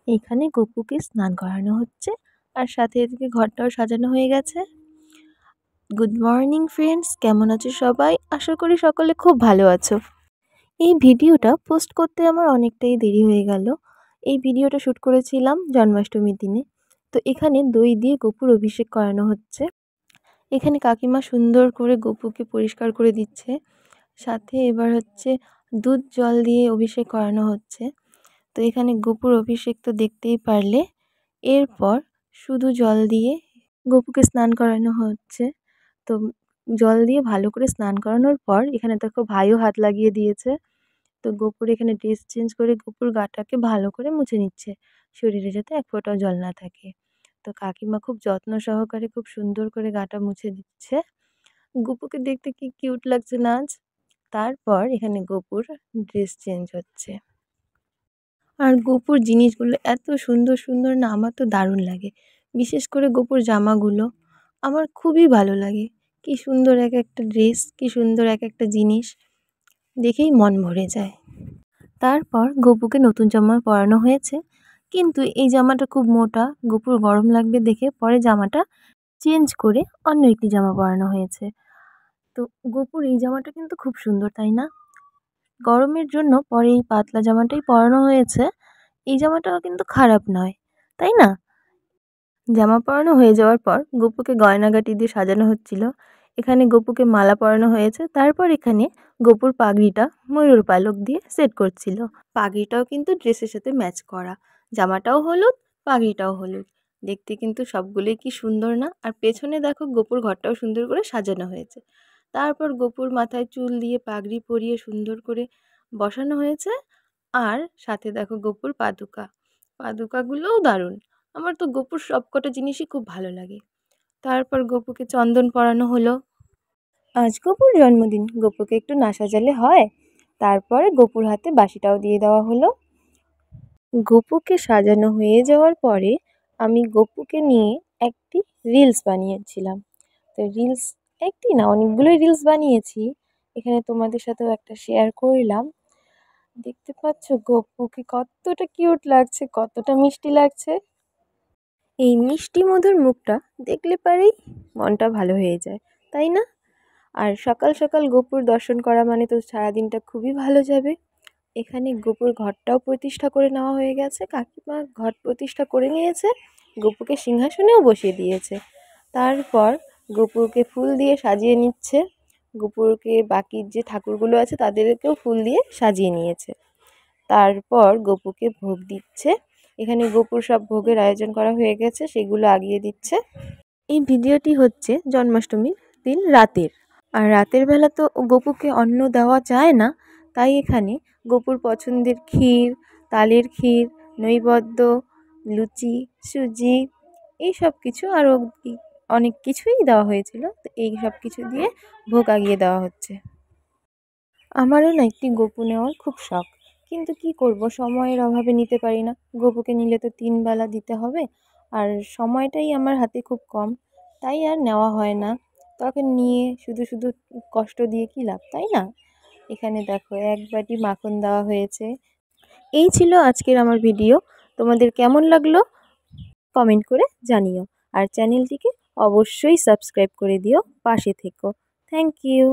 এখানে গপুকে স্নান করানো হচ্ছে আর সাথে এদিকে ঘরটাও সাজানো হয়ে গেছে। গুড মর্নিং ফ্রেন্ডস, কেমন আছো সবাই? আশা করি সকলে খুব ভালো আছো। এই ভিডিওটা পোস্ট করতে আমার অনেকটাই দেরি হয়ে গেল। এই ভিডিওটা শ্যুট করেছিলাম জন্মাষ্টমীর দিনে। তো এখানে দই দিয়ে গপুর অভিষেক করানো হচ্ছে। এখানে কাকিমা সুন্দর করে গপুকে পরিষ্কার করে দিচ্ছে। সাথে এবার হচ্ছে দুধ জল দিয়ে অভিষেক করানো হচ্ছে। তো এখানে গপুর অভিষেক তো দেখতেই পারলে। এরপর শুধু জল দিয়ে গপুকে স্নান করানো হচ্ছে। তো জল দিয়ে ভালো করে স্নান করানোর পর এখানে দেখো ভাইও হাত লাগিয়ে দিয়েছে। তো গপুর এখানে ড্রেস চেঞ্জ করে গপুর গাটাকে ভালো করে মুছে নিচ্ছে, শরীরে যাতে এক ফোঁটাও জল না থাকে। তো কাকিমা খুব যত্ন সহকারে খুব সুন্দর করে গাটা মুছে দিচ্ছে। গপুকে দেখতে কি কিউট লাগছে না আজ। তারপর এখানে গপুর ড্রেস চেঞ্জ হচ্ছে। আর গপুর জিনিসগুলো এত সুন্দর সুন্দর না, আমার তো দারুণ লাগে। বিশেষ করে গপুর জামাগুলো আমার খুবই ভালো লাগে। কি সুন্দর এক একটা ড্রেস, কি সুন্দর এক একটা জিনিস, দেখেই মন ভরে যায়। তারপর গপুকে নতুন জামা পরানো হয়েছে, কিন্তু এই জামাটা খুব মোটা, গপুর গরম লাগবে দেখে পরে জামাটা চেঞ্জ করে অন্য একটি জামা পরানো হয়েছে। তো গপুর এই জামাটা কিন্তু খুব সুন্দর, তাই না? গরমের জন্য পরে এই পাতলা জামাটাই পরানো হয়েছে। এই জামাটাও কিন্তু খারাপ নয়, তাই না? জামা পরানো হয়ে যাওয়ার পর গপুকে গয়নাগাটি দিয়ে সাজানো হচ্ছিল। এখানে গপুকে মালা পরানো হয়েছে, তারপর এখানে গপুর পাগড়িটা ময়ূর পালক দিয়ে সেট করছিল। পাগড়িটাও কিন্তু ড্রেসের সাথে ম্যাচ করা, জামাটাও হলুদ, পাগড়িটাও হলুদ। দেখতে কিন্তু সবগুলোই কি সুন্দর না? আর পেছনে দেখো গপুর ঘরটাও সুন্দর করে সাজানো হয়েছে। তারপর গপুর মাথায় চুল দিয়ে পাগড়ি পরিয়ে সুন্দর করে বসানো হয়েছে। আর সাথে দেখো গপুর পাদুকা, পাদুকাগুলোও দারুণ। আমার তো গপুর সবকটা জিনিসই খুব ভালো লাগে। তারপর গপুকে চন্দন পরানো হলো। আজ গপুর জন্মদিন, গপুকে একটু না সাজালে হয়? তারপরে গপুর হাতে বাঁশিটাও দিয়ে দেওয়া হলো। গপুকে সাজানো হয়ে যাওয়ার পরে আমি গপুকে নিয়ে একটি রিলস বানিয়েছিলাম। তো রিলস একটি না, অনেকগুলোই রিলস বানিয়েছি। এখানে তোমাদের সাথেও একটা শেয়ার করলাম। দেখতে পাচ্ছ গপুকে কতটা কিউট লাগছে, কতটা মিষ্টি লাগছে। এই মিষ্টি মধুর মুখটা দেখলে পারেই মনটা ভালো হয়ে যায়, তাই না? আর সকাল সকাল গপুর দর্শন করা মানে তো সারাদিনটা খুবই ভালো যাবে। এখানে গপুর ঘরটাও প্রতিষ্ঠা করে নেওয়া হয়ে গেছে, কাকিমা ঘর প্রতিষ্ঠা করে নিয়েছে, গপুকে সিংহাসনেও বসিয়ে দিয়েছে। তারপর গপুরকে ফুল দিয়ে সাজিয়ে নিচ্ছে। গপুরকে বাকি যে ঠাকুরগুলো আছে তাদেরকেও ফুল দিয়ে সাজিয়ে নিয়েছে। তারপর গপুকে ভোগ দিচ্ছে। এখানে গপুর সব ভোগের আয়োজন করা হয়ে গেছে, সেগুলো আগিয়ে দিচ্ছে। এই ভিডিওটি হচ্ছে জন্মাষ্টমীর দিন রাতের। আর রাতের বেলা তো গপুকে অন্ন দেওয়া যায় না, তাই এখানে গপুর পছন্দের ক্ষীর, তালের ক্ষীর, নৈবেদ্য, লুচি, সুজি, এই সব কিছু আরও অনেক কিছুই দেওয়া হয়েছিল। তো এই সব কিছু দিয়ে ভোগ আগিয়ে দেওয়া হচ্ছে। আমারও না একটি গপু নেওয়ার খুব শখ, কিন্তু কি করব, সময়ের অভাবে নিতে পারি না। গপুকে নিলে তো 3 বেলা দিতে হবে, আর সময়টাই আমার হাতে খুব কম, তাই আর নেওয়া হয় না। তখন নিয়ে শুধু শুধু কষ্ট দিয়ে কী লাভ, তাই না? এখানে দেখো এক বাটি মাখন দেওয়া হয়েছে। এই ছিল আজকের আমার ভিডিও। তোমাদের কেমন লাগলো কমেন্ট করে জানিও, আর চ্যানেলটিকে অবশ্যই সাবস্ক্রাইব করে দিও, পাশে থেকো। Thank you.